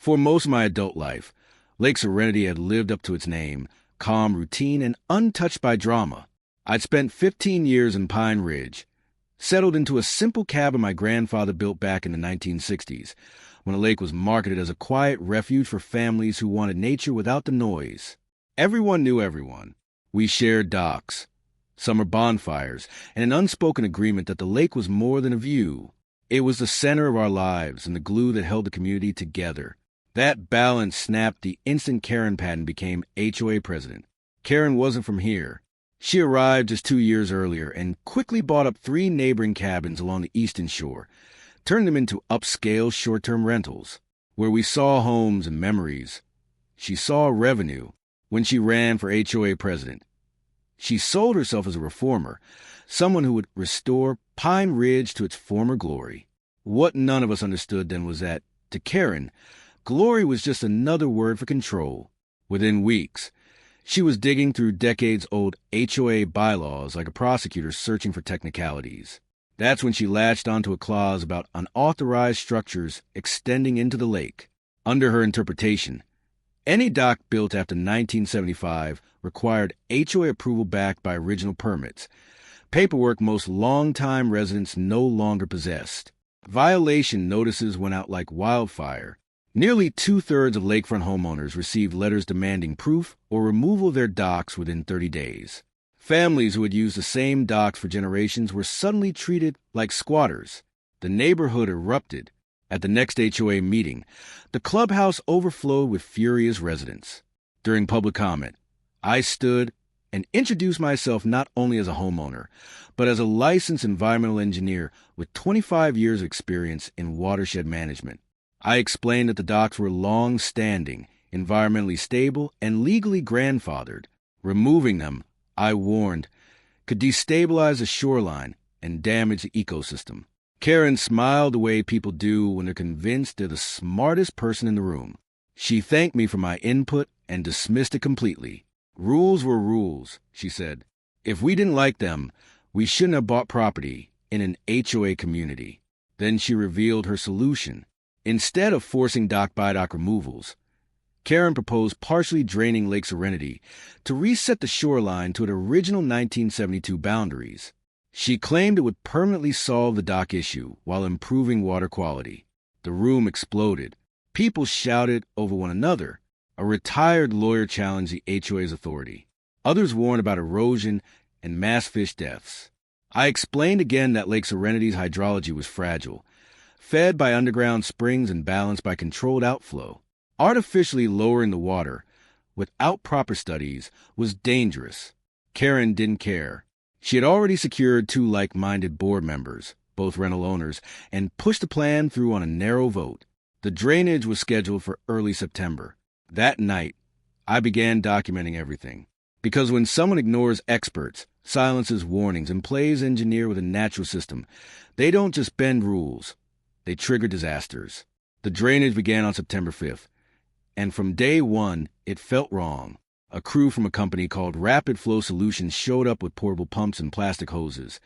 For most of my adult life, Lake Serenity had lived up to its name, calm, routine, and untouched by drama. I'd spent 15 years in Pine Ridge, settled into a simple cabin my grandfather built back in the 1960s, when the lake was marketed as a quiet refuge for families who wanted nature without the noise. Everyone knew everyone. We shared docks, summer bonfires, and an unspoken agreement that the lake was more than a view. It was the center of our lives and the glue that held the community together. That balance snapped the instant Karen Patton became HOA president. Karen wasn't from here. She arrived just 2 years earlier and quickly bought up 3 neighboring cabins along the eastern shore, turned them into upscale short-term rentals, where we saw homes and memories. She saw revenue when she ran for HOA president. She sold herself as a reformer, someone who would restore Pine Ridge to its former glory. What none of us understood then was that, to Karen, glory was just another word for control. Within weeks, she was digging through decades-old HOA bylaws like a prosecutor searching for technicalities. That's when she latched onto a clause about unauthorized structures extending into the lake. Under her interpretation, any dock built after 1975 required HOA approval backed by original permits, paperwork most longtime residents no longer possessed. Violation notices went out like wildfire. Nearly 2/3 of lakefront homeowners received letters demanding proof or removal of their docks within 30 days. Families who had used the same docks for generations were suddenly treated like squatters. The neighborhood erupted. At the next HOA meeting, the clubhouse overflowed with furious residents. During public comment, I stood and introduced myself not only as a homeowner, but as a licensed environmental engineer with 25 years of experience in watershed management. I explained that the docks were long-standing, environmentally stable, and legally grandfathered. Removing them, I warned, could destabilize the shoreline and damage the ecosystem. Karen smiled the way people do when they're convinced they're the smartest person in the room. She thanked me for my input and dismissed it completely. Rules were rules, she said. If we didn't like them, we shouldn't have bought property in an HOA community. Then she revealed her solution. Instead of forcing dock-by-dock removals, Karen proposed partially draining Lake Serenity to reset the shoreline to its original 1972 boundaries. She claimed it would permanently solve the dock issue while improving water quality. The room exploded. People shouted over one another. A retired lawyer challenged the HOA's authority. Others warned about erosion and mass fish deaths. I explained again that Lake Serenity's hydrology was fragile, fed by underground springs and balanced by controlled outflow. Artificially lowering the water, without proper studies, was dangerous. Karen didn't care. She had already secured 2 like-minded board members, both rental owners, and pushed the plan through on a narrow vote. The drainage was scheduled for early September. That night, I began documenting everything. Because when someone ignores experts, silences warnings, and plays engineer with a natural system, they don't just bend rules. They trigger disasters. The drainage began on September 5th, and from day one, it felt wrong. A crew from a company called Rapid Flow Solutions showed up with portable pumps and plastic hoses,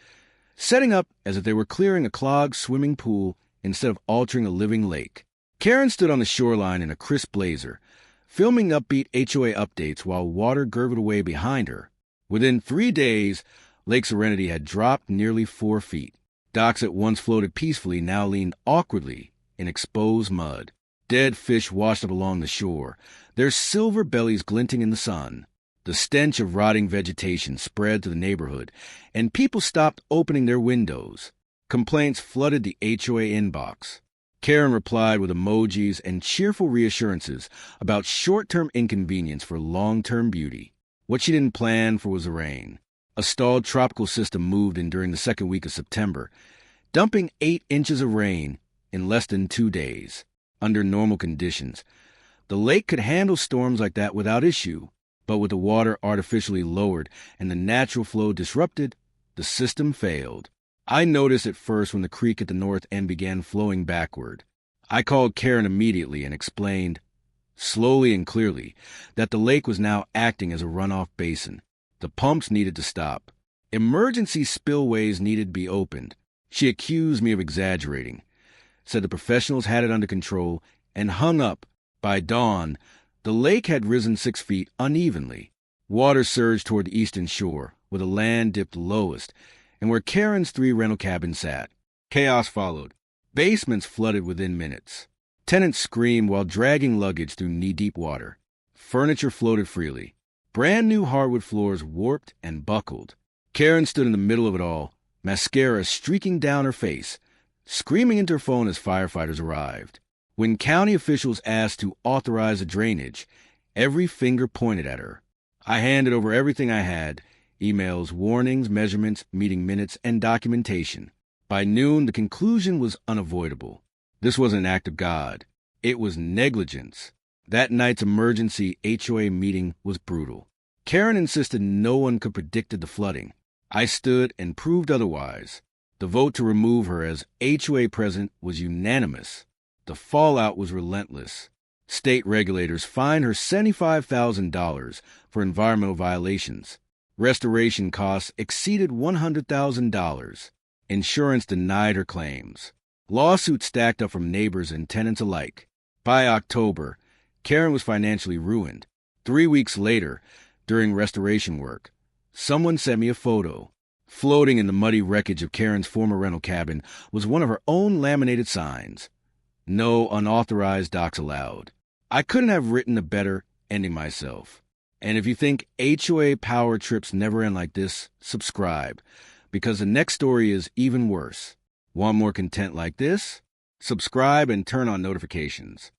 setting up as if they were clearing a clogged swimming pool instead of altering a living lake. Karen stood on the shoreline in a crisp blazer, filming upbeat HOA updates while water gurgled away behind her. Within 3 days, Lake Serenity had dropped nearly 4 feet. Docks that once floated peacefully now leaned awkwardly in exposed mud. Dead fish washed up along the shore, their silver bellies glinting in the sun. The stench of rotting vegetation spread to the neighborhood, and people stopped opening their windows. Complaints flooded the HOA inbox. Karen replied with emojis and cheerful reassurances about short-term inconvenience for long-term beauty. What she didn't plan for was the rain. A stalled tropical system moved in during the second week of September, dumping 8 inches of rain in less than 2 days. Under normal conditions, the lake could handle storms like that without issue, but with the water artificially lowered and the natural flow disrupted, the system failed. I noticed at first when the creek at the north end began flowing backward. I called Karen immediately and explained, slowly and clearly, that the lake was now acting as a runoff basin. The pumps needed to stop. Emergency spillways needed to be opened. She accused me of exaggerating, said the professionals had it under control, and hung up By dawn, the lake had risen 6 feet unevenly. Water surged toward the eastern shore, where the land dipped lowest, and where Karen's 3 rental cabins sat. Chaos followed. Basements flooded within minutes. Tenants screamed while dragging luggage through knee-deep water. Furniture floated freely. Brand-new hardwood floors warped and buckled. Karen stood in the middle of it all, mascara streaking down her face, screaming into her phone as firefighters arrived. When county officials asked to authorize the drainage, every finger pointed at her. I handed over everything I had: emails, warnings, measurements, meeting minutes, and documentation. By noon, the conclusion was unavoidable. This wasn't an act of God. It was negligence. That night's emergency HOA meeting was brutal. Karen insisted no one could predict the flooding. I stood and proved otherwise. The vote to remove her as HOA president was unanimous. The fallout was relentless. State regulators fined her $75,000 for environmental violations. Restoration costs exceeded $100,000. Insurance denied her claims. Lawsuits stacked up from neighbors and tenants alike. By October, Karen was financially ruined. 3 weeks later, during restoration work, someone sent me a photo. Floating in the muddy wreckage of Karen's former rental cabin was one of her own laminated signs: "No unauthorized docks allowed." I couldn't have written a better ending myself. And if you think HOA power trips never end like this, subscribe, because the next story is even worse. Want more content like this? Subscribe and turn on notifications.